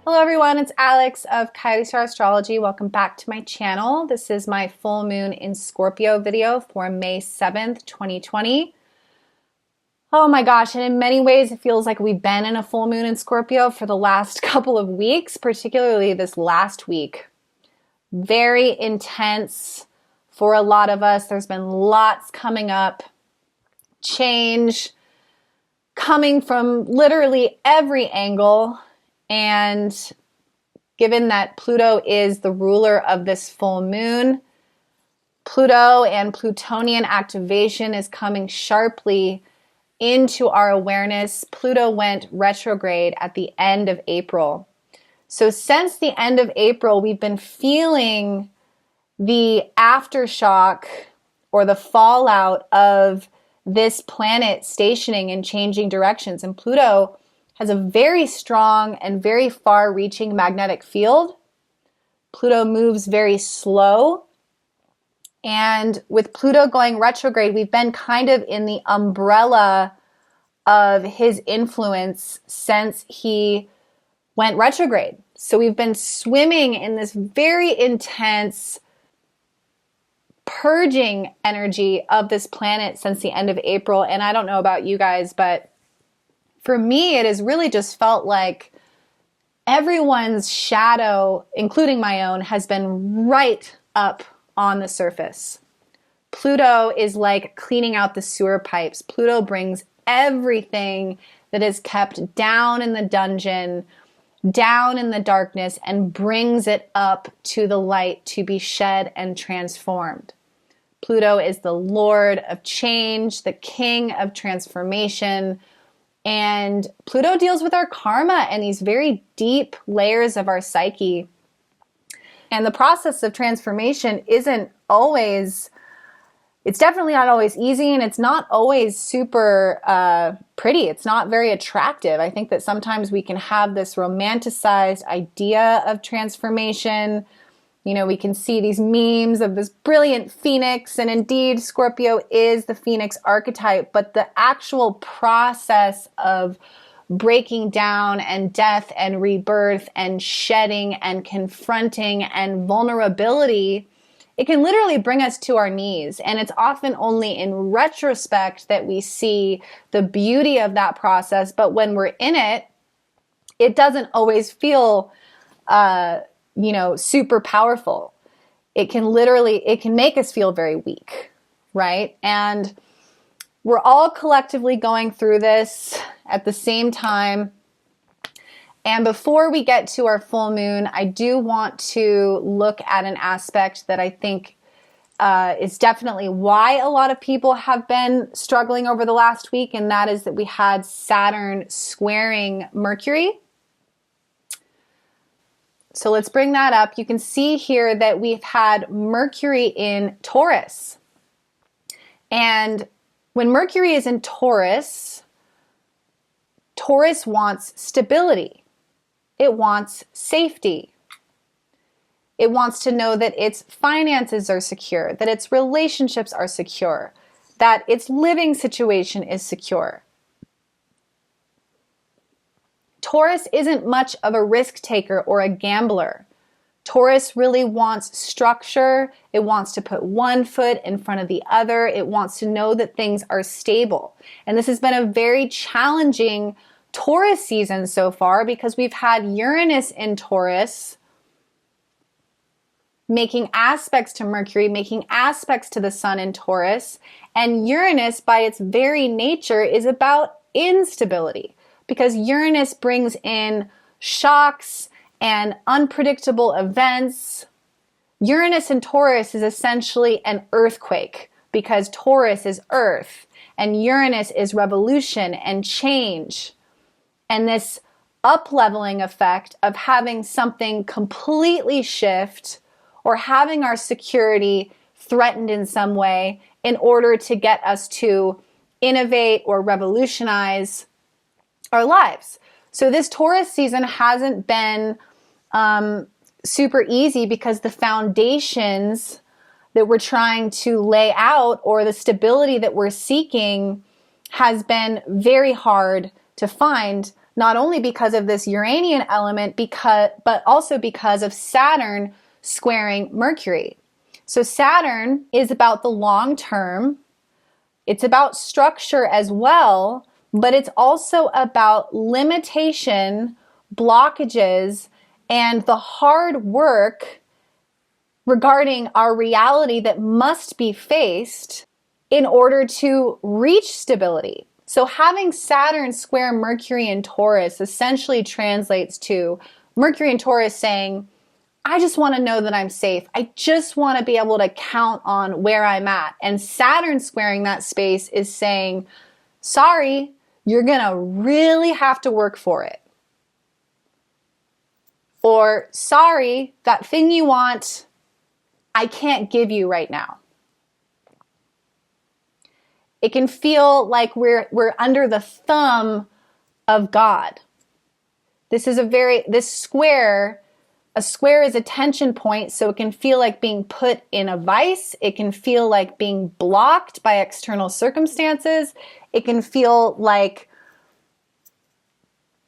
Hello everyone, it's Alex of Coyote Star Astrology. Welcome back to my channel. This is my full moon in Scorpio video for May 7th, 2020. Oh my gosh, and in many ways it feels like we've been in a full moon in Scorpio for the last couple of weeks, particularly this last week. Very intense for a lot of us. There's been lots coming up, change coming from literally every angle. And given that Pluto is the ruler of this full moon, Pluto and Plutonian activation is coming sharply into our awareness. Pluto went retrograde at the end of April. So since the end of April, we've been feeling the aftershock or the fallout of this planet stationing and changing directions. And Pluto has a very strong and very far-reaching magnetic field. Pluto moves very slow. And with Pluto going retrograde, we've been kind of in the umbrella of his influence since he went retrograde. So we've been swimming in this very intense purging energy of this planet since the end of April. And I don't know about you guys, but for me, it has really just felt like everyone's shadow, including my own, has been right up on the surface. Pluto is like cleaning out the sewer pipes. Pluto brings everything that is kept down in the dungeon, down in the darkness, and brings it up to the light to be shed and transformed. Pluto is the Lord of change, the king of transformation. And Pluto deals with our karma and these very deep layers of our psyche. And the process of transformation isn't always, it's definitely not always easy, and it's not always super pretty. It's not very attractive. I think that sometimes we can have this romanticized idea of transformation. You know, we can see these memes of this brilliant phoenix, and indeed Scorpio is the phoenix archetype, but the actual process of breaking down and death and rebirth and shedding and confronting and vulnerability, it can literally bring us to our knees. And it's often only in retrospect that we see the beauty of that process, but when we're in it, it doesn't always feel super powerful. It can make us feel very weak, right? And we're all collectively going through this at the same time. And before we get to our full moon, I do want to look at an aspect that I think is definitely why a lot of people have been struggling over the last week, and that is that we had Saturn squaring Mercury. So let's bring that up. You can see here that we've had Mercury in Taurus. And when Mercury is in Taurus, Taurus wants stability. It wants safety. It wants to know that its finances are secure, that its relationships are secure, that its living situation is secure. Taurus isn't much of a risk taker or a gambler. Taurus really wants structure. It wants to put one foot in front of the other. It wants to know that things are stable. And this has been a very challenging Taurus season so far because we've had Uranus in Taurus making aspects to Mercury, making aspects to the Sun in Taurus. And Uranus, by its very nature, is about instability, because Uranus brings in shocks and unpredictable events. Uranus in Taurus is essentially an earthquake, because Taurus is earth and Uranus is revolution and change. And this up-leveling effect of having something completely shift or having our security threatened in some way in order to get us to innovate or revolutionize our lives. So this Taurus season hasn't been super easy because the foundations that we're trying to lay out or the stability that we're seeking has been very hard to find not only because of this Uranian element, but also because of Saturn squaring Mercury. So Saturn is about the long term. It's about structure as well, but it's also about limitation, blockages, and the hard work regarding our reality that must be faced in order to reach stability. So having Saturn square Mercury in Taurus essentially translates to Mercury in Taurus saying, I just want to know that I'm safe. I just want to be able to count on where I'm at. And Saturn squaring that space is saying, sorry, you're going to really have to work for it. Or, sorry, that thing you want, I can't give you right now. It can feel like we're under the thumb of God. This square, a square is a tension point, so it can feel like being put in a vice. It can feel like being blocked by external circumstances. It can feel like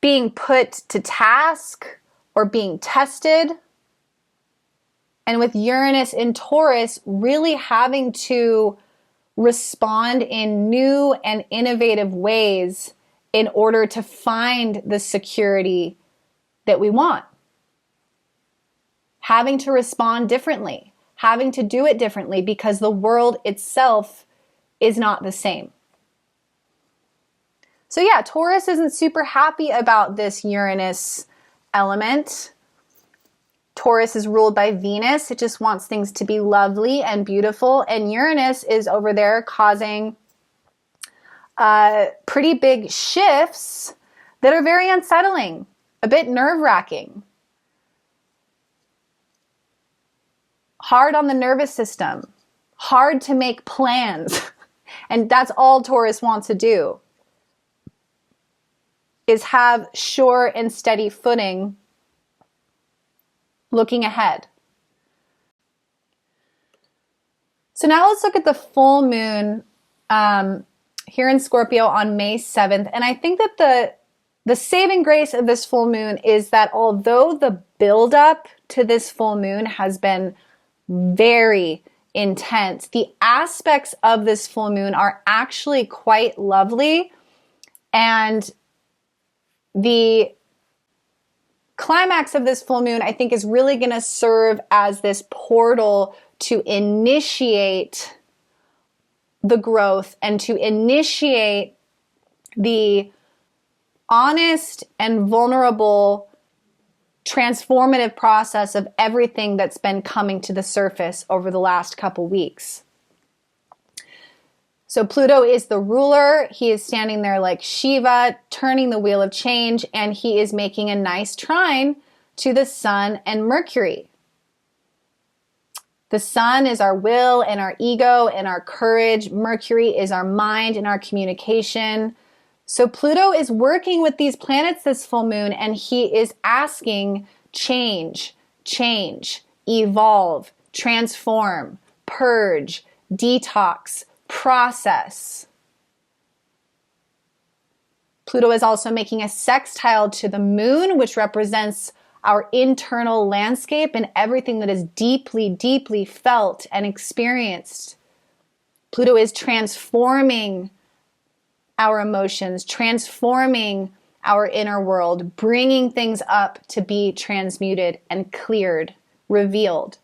being put to task or being tested. And with Uranus in Taurus, really having to respond in new and innovative ways in order to find the security that we want. Having to respond differently, having to do it differently because the world itself is not the same. So yeah, Taurus isn't super happy about this Uranus element. Taurus is ruled by Venus. It just wants things to be lovely and beautiful. And Uranus is over there causing pretty big shifts that are very unsettling, a bit nerve-wracking. Hard on the nervous system, hard to make plans. And that's all Taurus wants to do, is have sure and steady footing looking ahead. So now let's look at the full moon here in Scorpio on May 7th. And I think that the saving grace of this full moon is that although the buildup to this full moon has been very intense, the aspects of this full moon are actually quite lovely. And the climax of this full moon, I think, is really going to serve as this portal to initiate the growth and to initiate the honest and vulnerable transformative process of everything that's been coming to the surface over the last couple weeks. So Pluto is the ruler. He is standing there like Shiva, turning the wheel of change, and he is making a nice trine to the Sun and Mercury. The Sun is our will and our ego and our courage. Mercury is our mind and our communication. So Pluto is working with these planets this full moon, and he is asking change, evolve, transform, purge, detox, process. Pluto is also making a sextile to the moon, which represents our internal landscape and everything that is deeply, deeply felt and experienced. Pluto is transforming our emotions, transforming our inner world, bringing things up to be transmuted and cleared, revealed.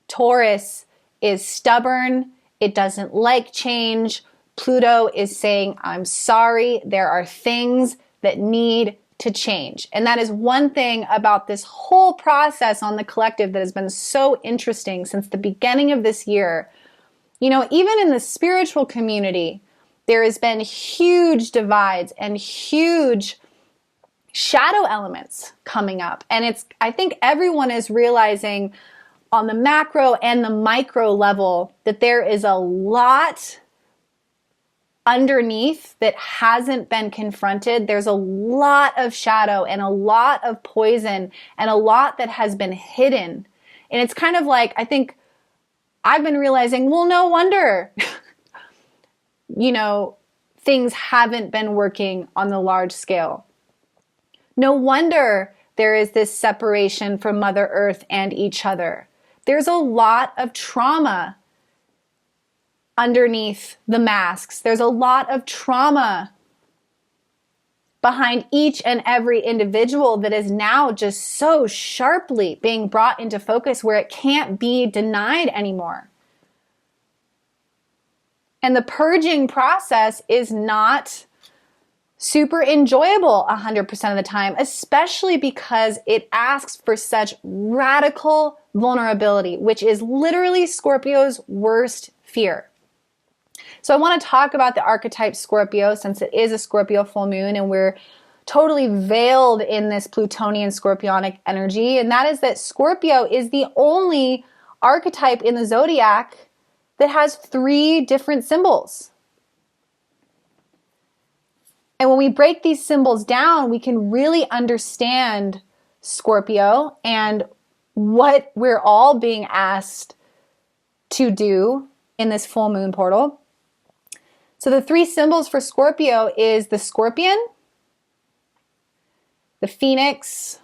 Taurus is stubborn. It doesn't like change. Pluto is saying, I'm sorry, there are things that need to change. And that is one thing about this whole process on the collective that has been so interesting since the beginning of this year. You know, even in the spiritual community, there has been huge divides and huge shadow elements coming up. And I think everyone is realizing on the macro and the micro level that there is a lot underneath that hasn't been confronted. There's a lot of shadow and a lot of poison and a lot that has been hidden. And it's kind of like, I think I've been realizing, well, no wonder, you know, things haven't been working on the large scale. No wonder there is this separation from Mother Earth and each other. There's a lot of trauma underneath the masks. There's a lot of trauma behind each and every individual that is now just so sharply being brought into focus where it can't be denied anymore. And the purging process is not super enjoyable 100% of the time, especially because it asks for such radical vulnerability, which is literally Scorpio's worst fear. So I want to talk about the archetype Scorpio since it is a Scorpio full moon and we're totally veiled in this Plutonian Scorpionic energy. And that is that Scorpio is the only archetype in the zodiac that has 3 different symbols. And when we break these symbols down, we can really understand Scorpio and what we're all being asked to do in this full moon portal. So the 3 symbols for Scorpio is the scorpion, the phoenix,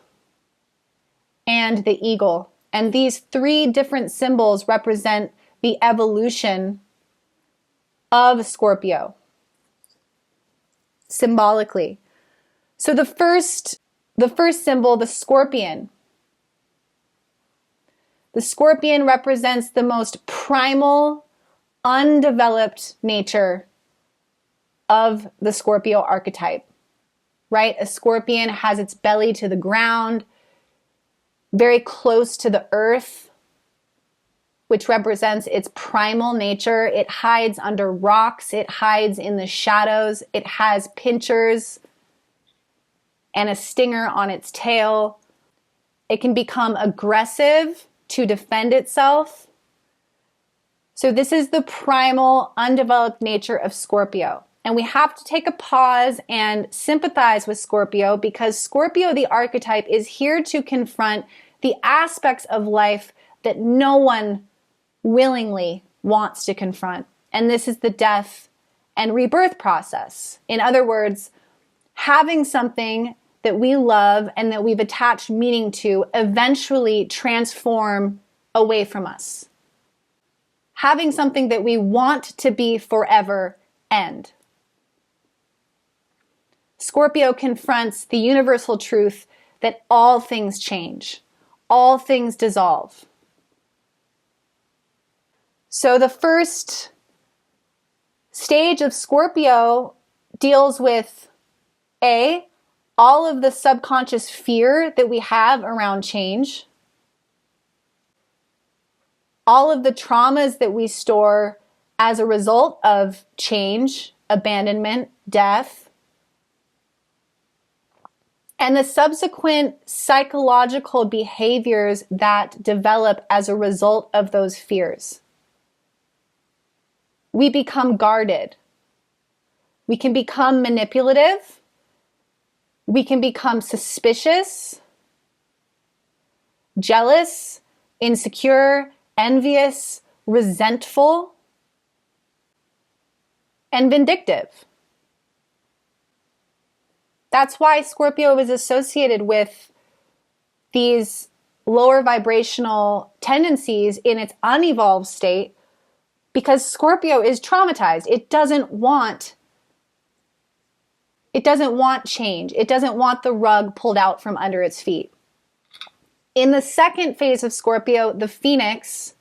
and the eagle. And these 3 different symbols represent the evolution of Scorpio symbolically. So the first symbol, the scorpion. The scorpion represents the most primal, undeveloped nature of the Scorpio archetype, right? A scorpion has its belly to the ground, very close to the earth, which represents its primal nature. It hides under rocks. It hides in the shadows. It has pincers and a stinger on its tail. It can become aggressive to defend itself. So this is the primal, undeveloped nature of Scorpio. And we have to take a pause and sympathize with Scorpio because Scorpio, the archetype, is here to confront the aspects of life that no one willingly wants to confront. And this is the death and rebirth process. In other words, having something that we love and that we've attached meaning to eventually transform away from us. Having something that we want to be forever end. Scorpio confronts the universal truth that all things change, all things dissolve. So the first stage of Scorpio deals with all of the subconscious fear that we have around change, all of the traumas that we store as a result of change, abandonment, death, and the subsequent psychological behaviors that develop as a result of those fears. We become guarded. We can become manipulative. We can become suspicious, jealous, insecure, envious, resentful, and vindictive. That's why Scorpio is associated with these lower vibrational tendencies in its unevolved state because Scorpio is traumatized. It doesn't want change. It doesn't want the rug pulled out from under its feet. In the second phase of Scorpio, the Phoenix,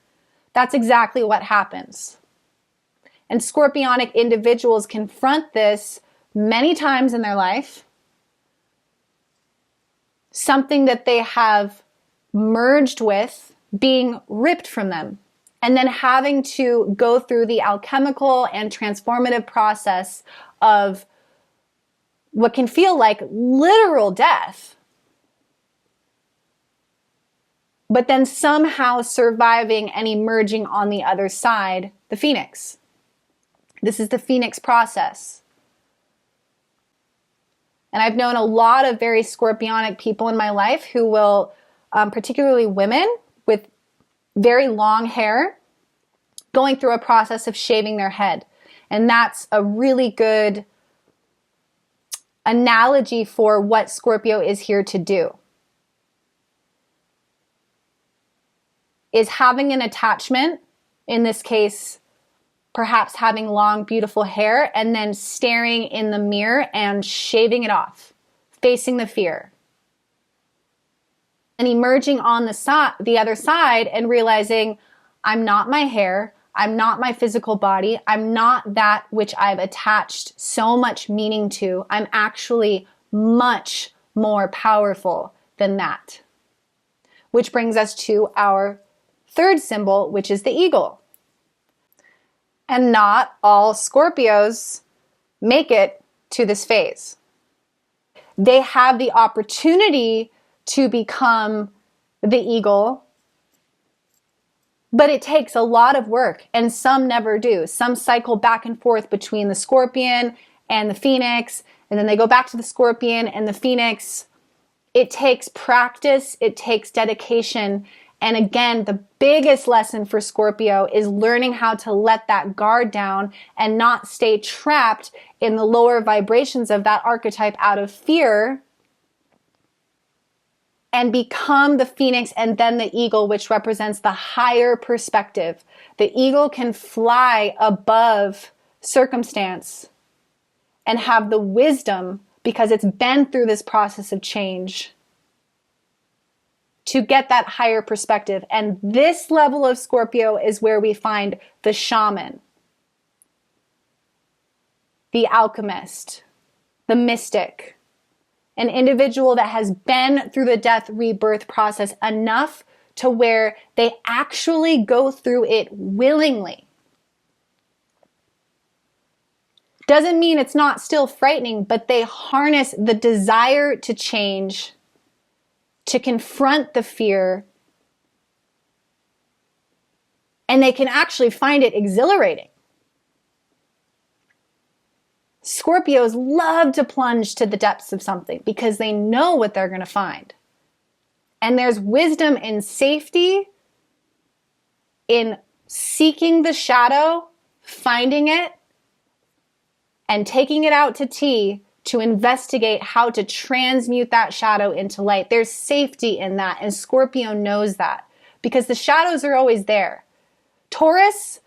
that's exactly what happens. And Scorpionic individuals confront this many times in their life. Something that they have merged with being ripped from them. And then having to go through the alchemical and transformative process of what can feel like literal death, but then somehow surviving and emerging on the other side, the Phoenix. This is the Phoenix process. And I've known a lot of very Scorpionic people in my life who will, particularly women with very long hair, going through a process of shaving their head. And that's a really good analogy for what Scorpio is here to do. Is having an attachment, in this case, perhaps having long, beautiful hair, and then staring in the mirror and shaving it off, facing the fear. And emerging on the other side and realizing, I'm not my hair, I'm not my physical body, I'm not that which I've attached so much meaning to. I'm actually much more powerful than that. Which brings us to our third symbol, which is the eagle. And not all Scorpios make it to this phase. They have the opportunity to become the eagle, but it takes a lot of work, and some never do. Some cycle back and forth between the Scorpion and the Phoenix, and then they go back to the Scorpion and the Phoenix. It takes practice, it takes dedication. And again, the biggest lesson for Scorpio is learning how to let that guard down and not stay trapped in the lower vibrations of that archetype out of fear, and become the Phoenix and then the eagle, which represents the higher perspective. The eagle can fly above circumstance and have the wisdom, because it's been through this process of change, to get that higher perspective. And this level of Scorpio is where we find the shaman, the alchemist, the mystic, an individual that has been through the death rebirth process enough to where they actually go through it willingly. Doesn't mean it's not still frightening, but they harness the desire to change, to confront the fear, and they can actually find it exhilarating. Scorpios love to plunge to the depths of something because they know what they're going to find. And there's wisdom and safety in seeking the shadow, finding it, and taking it out to tea to investigate how to transmute that shadow into light. There's safety in that, and Scorpio knows that because the shadows are always there. Taurus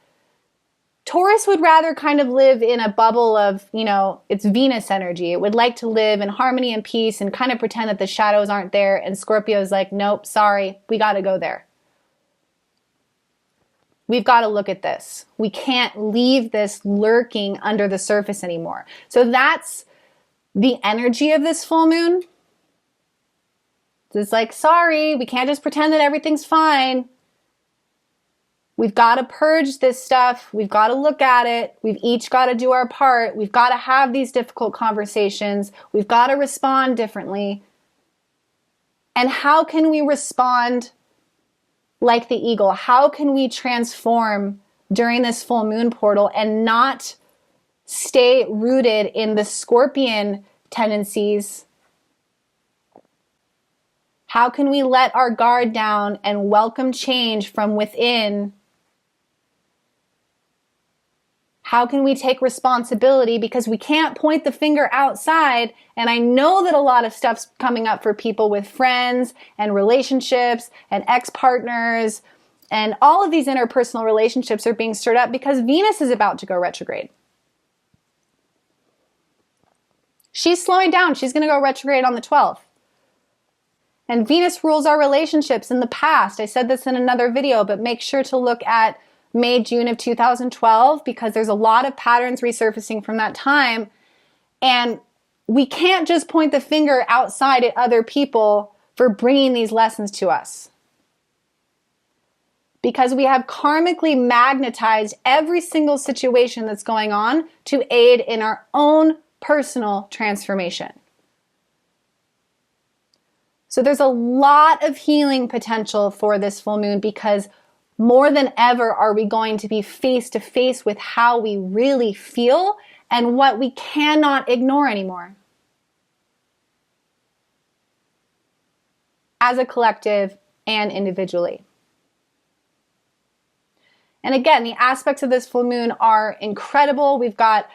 would rather kind of live in a bubble of, it's Venus energy. It would like to live in harmony and peace and kind of pretend that the shadows aren't there. And Scorpio's like, nope, sorry, we got to go there. We've got to look at this. We can't leave this lurking under the surface anymore. So that's the energy of this full moon. It's like, sorry, we can't just pretend that everything's fine. We've got to purge this stuff. We've got to look at it. We've each got to do our part. We've got to have these difficult conversations. We've got to respond differently. And how can we respond like the eagle? How can we transform during this full moon portal and not stay rooted in the Scorpion tendencies? How can we let our guard down and welcome change from within? How can we take responsibility? Because we can't point the finger outside. And I know that a lot of stuff's coming up for people with friends and relationships and ex-partners. And all of these interpersonal relationships are being stirred up because Venus is about to go retrograde. She's slowing down. She's going to go retrograde on the 12th. And Venus rules our relationships in the past. I said this in another video, but make sure to look at May, June of 2012, because there's a lot of patterns resurfacing from that time. And we can't just point the finger outside at other people for bringing these lessons to us. Because we have karmically magnetized every single situation that's going on to aid in our own personal transformation. So there's a lot of healing potential for this full moon because more than ever are we going to be face to face with how we really feel and what we cannot ignore anymore. As a collective and individually. And again, the aspects of this full moon are incredible. We've got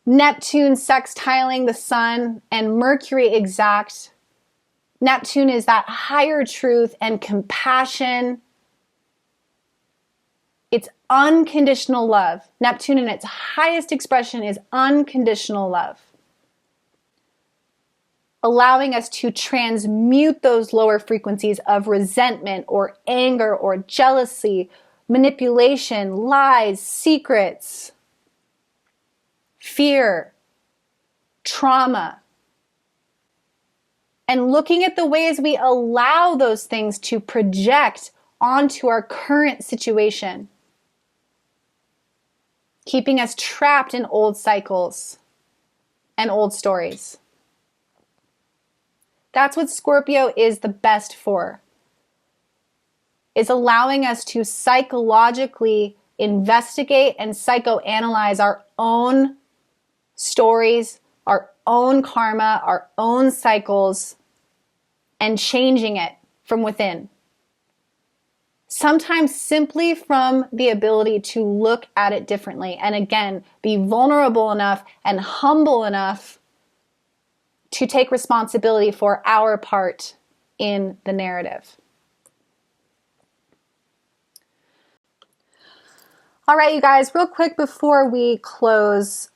Neptune sextiling the sun and Mercury exact. Neptune is that higher truth and compassion. It's unconditional love. Neptune in its highest expression is unconditional love. Allowing us to transmute those lower frequencies of resentment or anger or jealousy, manipulation, lies, secrets, fear, trauma, and looking at the ways we allow those things to project onto our current situation, keeping us trapped in old cycles and old stories. That's what Scorpio is the best for, is allowing us to psychologically investigate and psychoanalyze our own stories, our own karma, our own cycles, and changing it from within. Sometimes simply from the ability to look at it differently and again, be vulnerable enough and humble enough to take responsibility for our part in the narrative. All right, you guys, real quick before we close,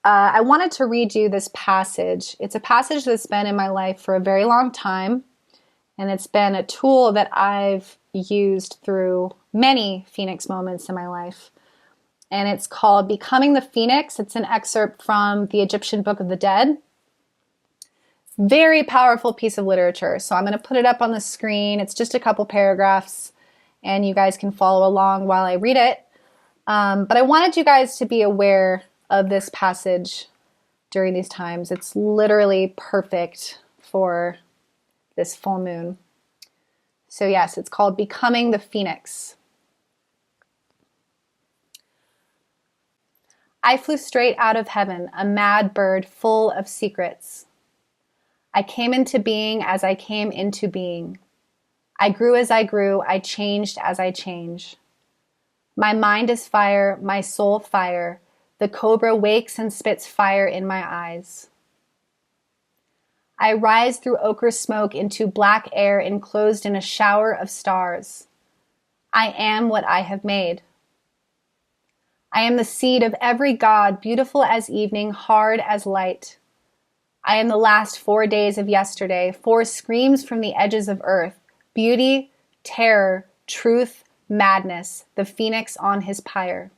I wanted to read you this passage. It's a passage that's been in my life for a very long time, and it's been a tool that I've used through many Phoenix moments in my life. And it's called Becoming the Phoenix. It's an excerpt from the Egyptian Book of the Dead. Very powerful piece of literature. So I'm going to put it up on the screen. It's just a couple paragraphs, and you guys can follow along while I read it. But I wanted you guys to be aware of this passage during these times. It's literally perfect for this full moon. So yes, it's called Becoming the Phoenix. I flew straight out of heaven, a mad bird full of secrets. I came into being as I came into being. I grew as I grew, I changed as I change. My mind is fire, my soul fire. The cobra wakes and spits fire in my eyes. I rise through ochre smoke into black air enclosed in a shower of stars. I am what I have made. I am the seed of every god, beautiful as evening, hard as light. I am the last 4 days of yesterday, 4 screams from the edges of earth, beauty, terror, truth, madness, the phoenix on his pyre.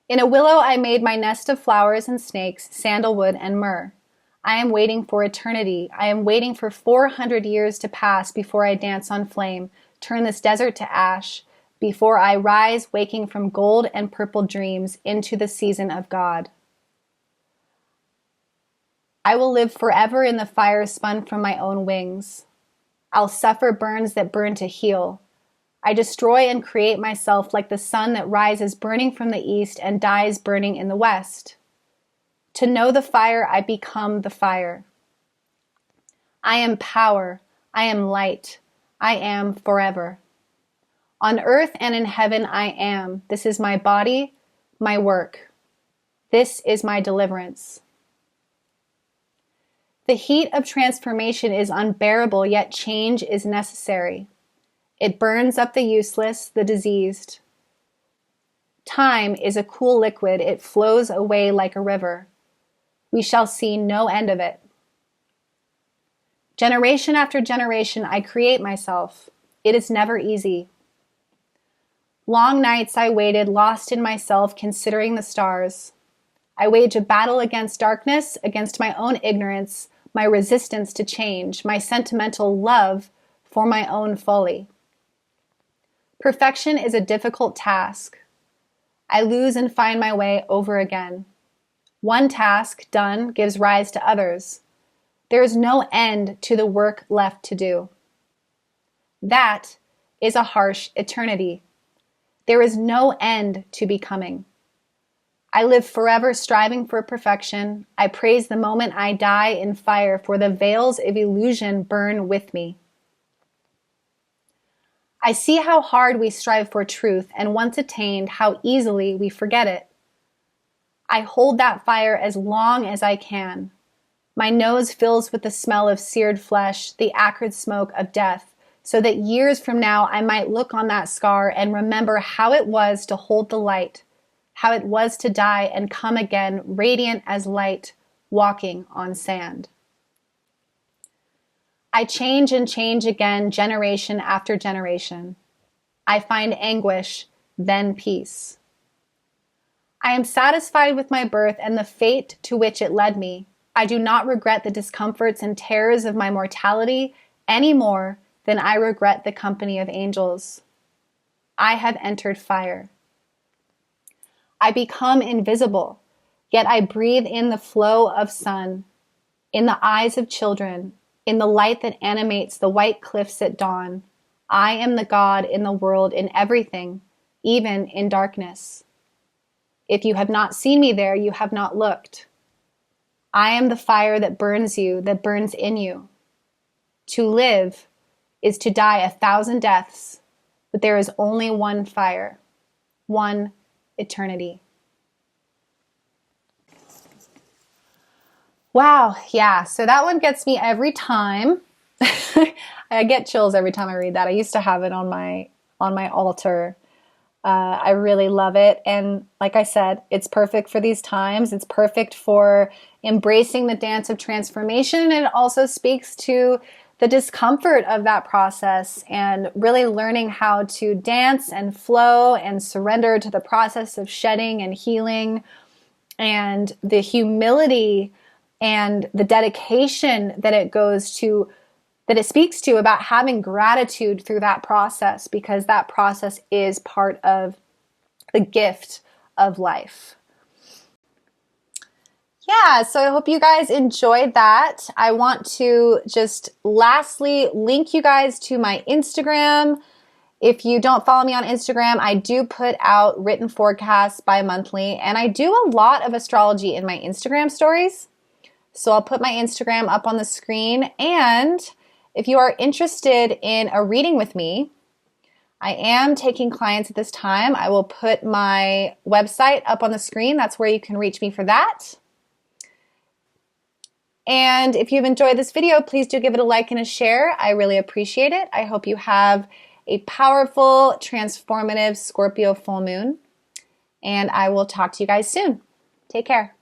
In a willow I made my nest of flowers and snakes, sandalwood and myrrh. I am waiting for eternity. I am waiting for 400 years to pass before I dance on flame, turn this desert to ash, before I rise waking from gold and purple dreams into the season of God. I will live forever in the fire spun from my own wings. I'll suffer burns that burn to heal. I destroy and create myself like the sun that rises burning from the east and dies burning in the west. To know the fire, I become the fire. I am power. I am light. I am forever. On earth and in heaven I am. This is my body, my work. This is my deliverance. The heat of transformation is unbearable, yet change is necessary. It burns up the useless, the diseased. Time is a cool liquid. It flows away like a river. We shall see no end of it. Generation after generation, I create myself. It is never easy. Long nights I waited, lost in myself, considering the stars. I wage a battle against darkness, against my own ignorance, my resistance to change, my sentimental love for my own folly. Perfection is a difficult task. I lose and find my way over again. One task done gives rise to others. There is no end to the work left to do. That is a harsh eternity. There is no end to becoming. I live forever striving for perfection. I praise the moment I die in fire, for the veils of illusion burn with me. I see how hard we strive for truth, and once attained, how easily we forget it. I hold that fire as long as I can. My nose fills with the smell of seared flesh, the acrid smoke of death, so that years from now I might look on that scar and remember how it was to hold the light, how it was to die and come again radiant as light, walking on sand. I change and change again, generation after generation. I find anguish, then peace. I am satisfied with my birth and the fate to which it led me. I do not regret the discomforts and terrors of my mortality any more than I regret the company of angels. I have entered fire. I become invisible, yet I breathe in the flow of sun, in the eyes of children, in the light that animates the white cliffs at dawn. I am the God in the world, in everything, even in darkness. If you have not seen me there, you have not looked. I am the fire that burns you, that burns in you. To live is to die 1,000 deaths, but there is only one fire, one eternity. Wow, yeah, so that one gets me every time. I get chills every time I read that. I used to have it on my altar. I really love it. And like I said, it's perfect for these times. It's perfect for embracing the dance of transformation. And it also speaks to the discomfort of that process and really learning how to dance and flow and surrender to the process of shedding and healing, and the humility and the dedication that it speaks to about having gratitude through that process, because that process is part of the gift of life. Yeah, so I hope you guys enjoyed that. I want to just lastly link you guys to my Instagram. If you don't follow me on Instagram, I do put out written forecasts bi-monthly, and I do a lot of astrology in my Instagram stories. So I'll put my Instagram up on the screen, and if you are interested in a reading with me, I am taking clients at this time. I will put my website up on the screen. That's where you can reach me for that. And if you've enjoyed this video, please do give it a like and a share. I really appreciate it. I hope you have a powerful, transformative Scorpio full moon. And I will talk to you guys soon. Take care.